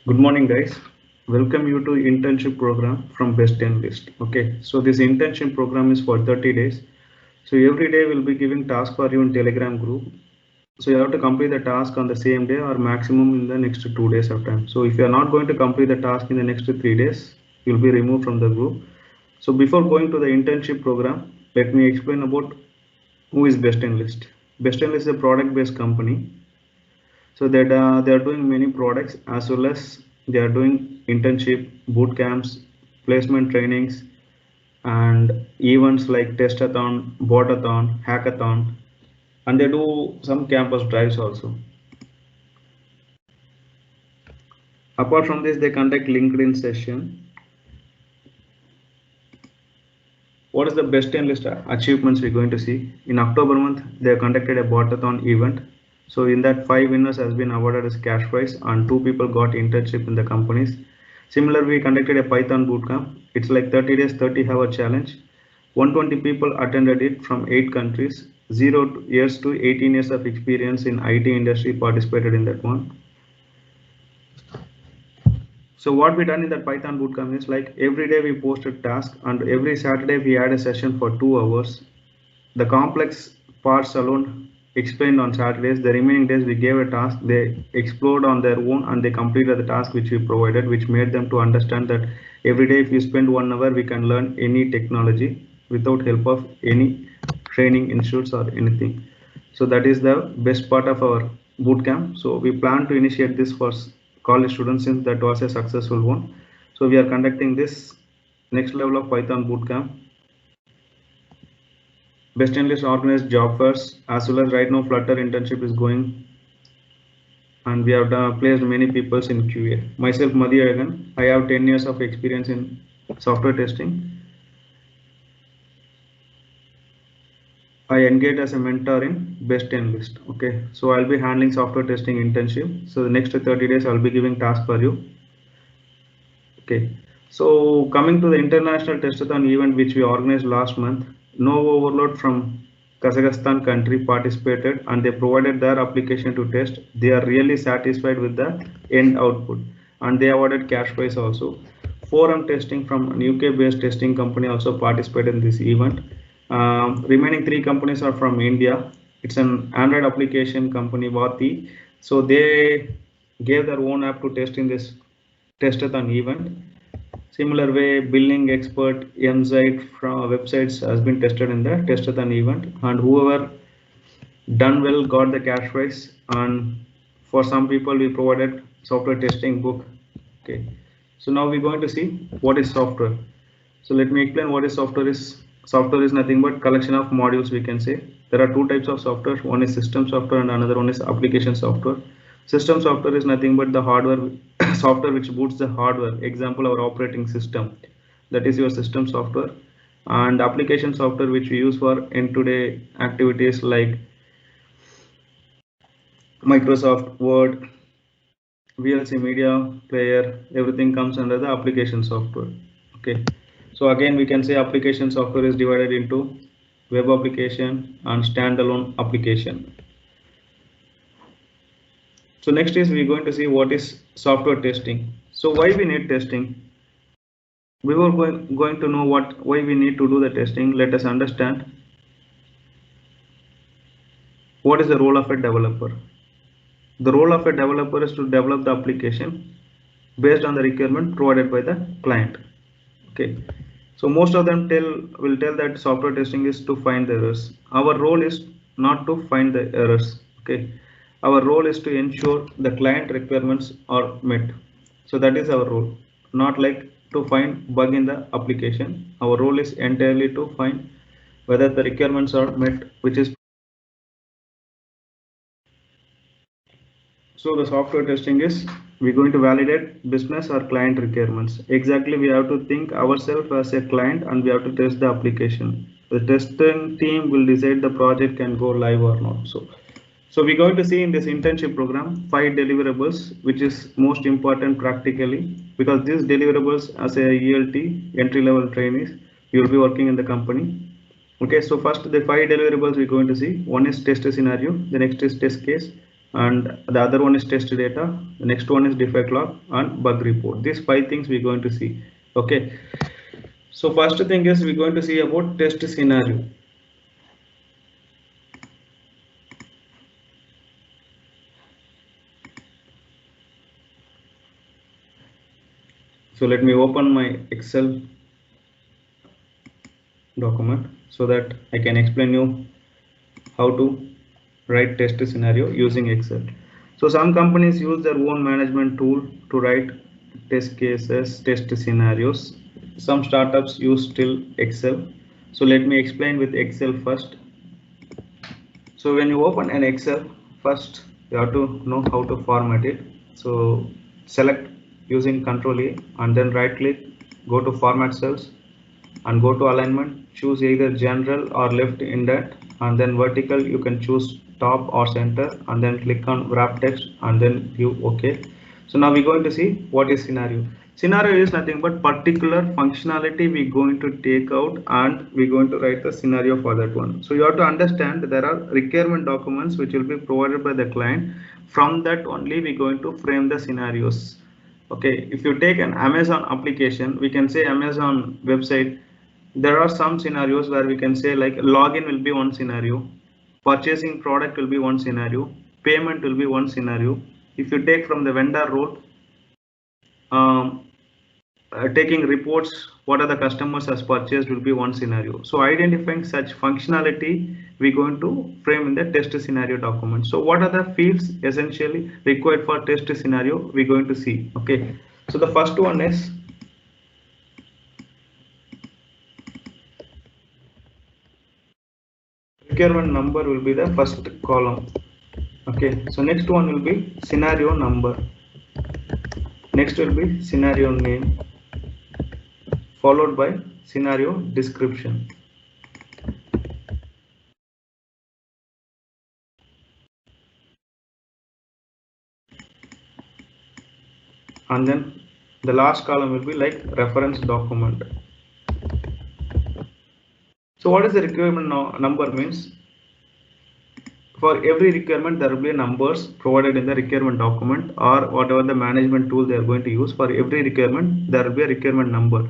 Good morning, guys. Welcome you to internship program from Best Enlist. Okay, so this internship program is for 30 days. So every day we'll be giving task for you in Telegram group. So you have to complete the task on the same day or maximum in the next 2 days of time. So if you are not going to complete the task in the next 3 days, you'll be removed from the group. So before going to the internship program, let me explain about who is Best Enlist. Best Enlist is a product-based company, so that they are doing many products as well as they are doing internship boot camps, placement trainings, and events like testathon, botathon, hackathon, and they do some campus drives also. Apart from this, they conduct LinkedIn session. What is the Best Enlist achievements we're going to see? In October month, they have conducted a botathon event. So in that, 5 winners has been awarded as cash prize and 2 people got internship in the companies. Similarly, we conducted a Python bootcamp. It's like 30 days, 30-hour challenge. 120 people attended it from 8 countries. 0 years to 18 years of experience in IT industry participated in that one. So what we done in that Python bootcamp is like every day we post a task and every Saturday we had a session for 2 hours. The complex parts alone explained on Saturdays. The remaining days we gave a task. They explored on their own and they completed the task which we provided, which made them to understand that every day if you spend 1 hour, we can learn any technology without help of any training institutes or anything. So that is the best part of our bootcamp. So we plan to initiate this for college students since that was a successful one. So we are conducting this next level of Python bootcamp. Best Enlist organized job fairs as well as right now Flutter internship is going, and we have placed many people in QA. Myself, Madhi Agan, I have 10 years of experience in software testing. I engage as a mentor in Best Enlist. Okay, so I'll be handling software testing internship. So the next 30 days I'll be giving task for you. Okay, so coming to the international testathon event which we organized last month, No Overload from Kazakhstan country participated and they provided their application to test. They are really satisfied with the end output and they awarded cash prize also. Forum Testing from an UK based testing company also participated in this event. Remaining 3 companies are from India. It's an Android application company, Vati. So they gave their own app to test in this testathon event. Similar way, billing expert Msite from websites has been tested in the testathon event, and whoever done well got the cash prize. And for some people, we provided software testing book. Okay, so now we're going to see what is software. So let me explain what is software is. Software is nothing but collection of modules, we can say. There are 2 types of software. One is system software and another one is application software. System software is nothing but the hardware software which boots the hardware. Example, our operating system. That is your system software. And application software which we use for day-to-day activities like Microsoft Word, VLC media player, everything comes under the application software. Okay, so again we can say application software is divided into web application and standalone application. So next is we're going to see what is software testing. So why we need testing? We were going to know why we need to do the testing. Let us understand what is the role of a developer. The role of a developer is to develop the application based on the requirement provided by the client. Okay, so most of them will tell that software testing is to find the errors. Our role is not to find the errors. Okay, our role is to ensure the client requirements are met. So that is our role, not like to find bug in the application. Our role is entirely to find whether the requirements are met, which is. So the software testing is we're going to validate business or client requirements. Exactly, we have to think ourselves as a client and we have to test the application. The testing team will decide the project can go live or not. So we're going to see in this internship program 5 deliverables, which is most important practically because these deliverables as a ELT entry level trainees, you will be working in the company. Okay, so first the 5 deliverables we're going to see. One is test scenario, the next is test case, and the other one is test data. The next one is defect log and bug report. These 5 things we're going to see. Okay. So first thing is we're going to see about test scenario. So let me open my Excel document so that I can explain you how to write test scenario using Excel. So some companies use their own management tool to write test cases, test scenarios. Some startups use still Excel. So let me explain with Excel first. So when you open an Excel, first you have to know how to format it. So select using Control A and then right click, go to format cells and go to alignment, choose either general or left indent, and then vertical you can choose top or center, and then click on wrap text and then give OK. So now we're going to see what is scenario. Scenario is nothing but particular functionality we're going to take out and we're going to write the scenario for that one. So you have to understand there are requirement documents which will be provided by the client. From that only we're going to frame the scenarios. Okay, if you take an Amazon application, we can say Amazon website, there are some scenarios where we can say like login will be one scenario, purchasing product will be one scenario, payment will be one scenario. If you take from the vendor role, taking reports what are the customers has purchased will be one scenario. So identifying such functionality we're going to frame in the test scenario document. So what are the fields essentially required for test scenario we're going to see. Okay, so the first one is requirement number will be the first column. Okay, so next one will be scenario number, next will be scenario name, followed by scenario description. And then the last column will be like reference document. So what is the requirement number means? For every requirement there will be numbers provided in the requirement document or whatever the management tool they are going to use. For every requirement there will be a requirement number.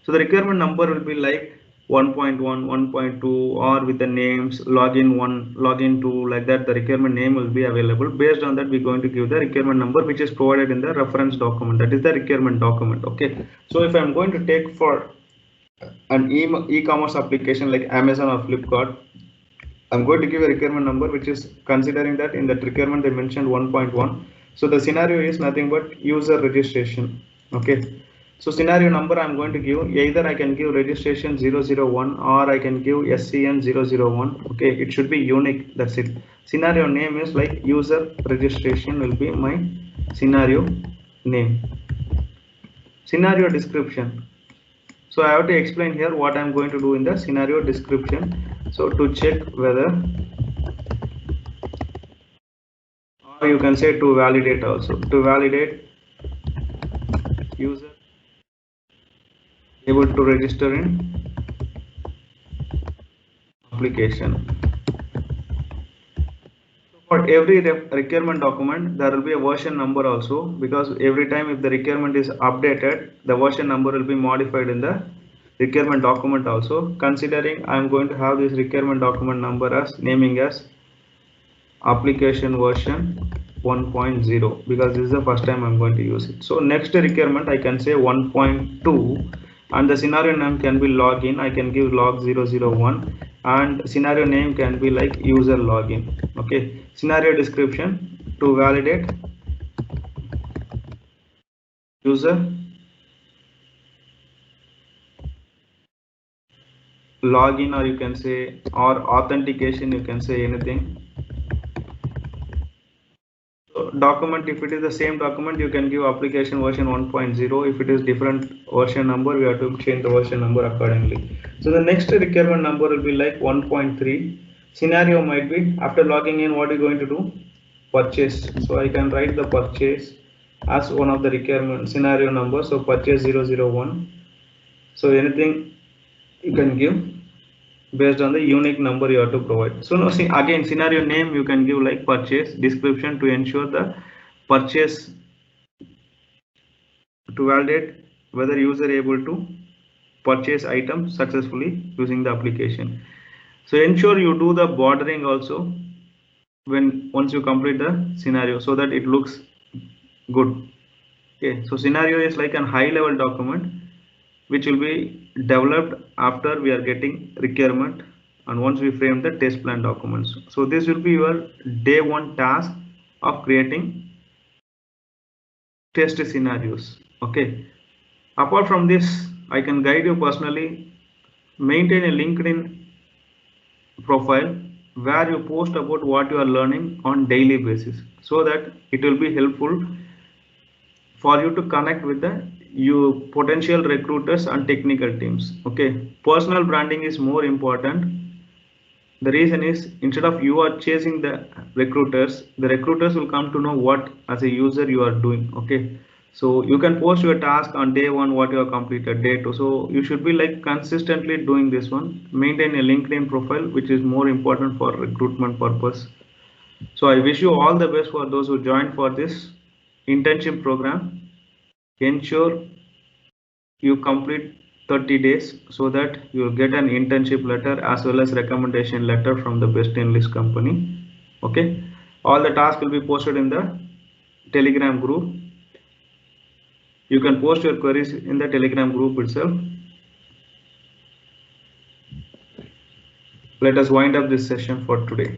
So the requirement number will be like 1.1, 1.2, or with the names login 1, login 2, like that the requirement name will be available. Based on that we're going to give the requirement number which is provided in the reference document, that is the requirement document. Okay, so if I'm going to take for an e-commerce application like Amazon or Flipkart, I'm going to give a requirement number which is considering that in that requirement they mentioned 1.1. So the scenario is nothing but user registration. Okay, so scenario number I'm going to give, either I can give registration 001 or I can give SCN 001. Okay, it should be unique, that's it. Scenario name is like user registration will be my scenario name. Scenario description. So I have to explain here what I'm going to do in the scenario description. So to check whether, or you can say to validate also, to validate user able to register in application. For every requirement document there will be a version number also, because every time if the requirement is updated the version number will be modified in the requirement document also. Considering I'm going to have this requirement document number as naming as application version 1.0 because this is the first time I'm going to use it. So next requirement I can say 1.2 and the scenario name can be login. I can give log 001 and scenario name can be like user login. Okay, scenario description to validate user login, or you can say, or authentication, you can say anything. So document, if it is the same document you can give application version 1.0. if it is different version number we have to change the version number accordingly. So the next requirement number will be like 1.3. scenario might be after logging in what are you going to do, purchase. So I can write the purchase as one of the requirement scenario number. So purchase 001. So anything you can give. based on the unique number you have to provide. So now see again, scenario name you can give like purchase, description to ensure the purchase, to validate whether user able to purchase item successfully using the application. So ensure you do the bordering also once you complete the scenario so that it looks good. Okay, so scenario is like a high level document which will be developed after we are getting requirement and once we frame the test plan documents. So this will be your day one task of creating test scenarios. Okay, apart from this, I can guide you personally. Maintain a LinkedIn profile where you post about what you are learning on daily basis so that it will be helpful for you to connect with the you potential recruiters and technical teams. Okay, personal branding is more important. The reason is instead of you are chasing the recruiters will come to know what as a user you are doing. Okay, so you can post your task on day one what you have completed day two, so you should be like consistently doing this one. Maintain a LinkedIn profile which is more important for recruitment purpose. So I wish you all the best for those who joined for this internship program. Ensure you complete 30 days so that you will get an internship letter as well as recommendation letter from the best in list company. Okay, all the tasks will be posted in the Telegram group. You can post your queries in the Telegram group itself. Let us wind up this session for today.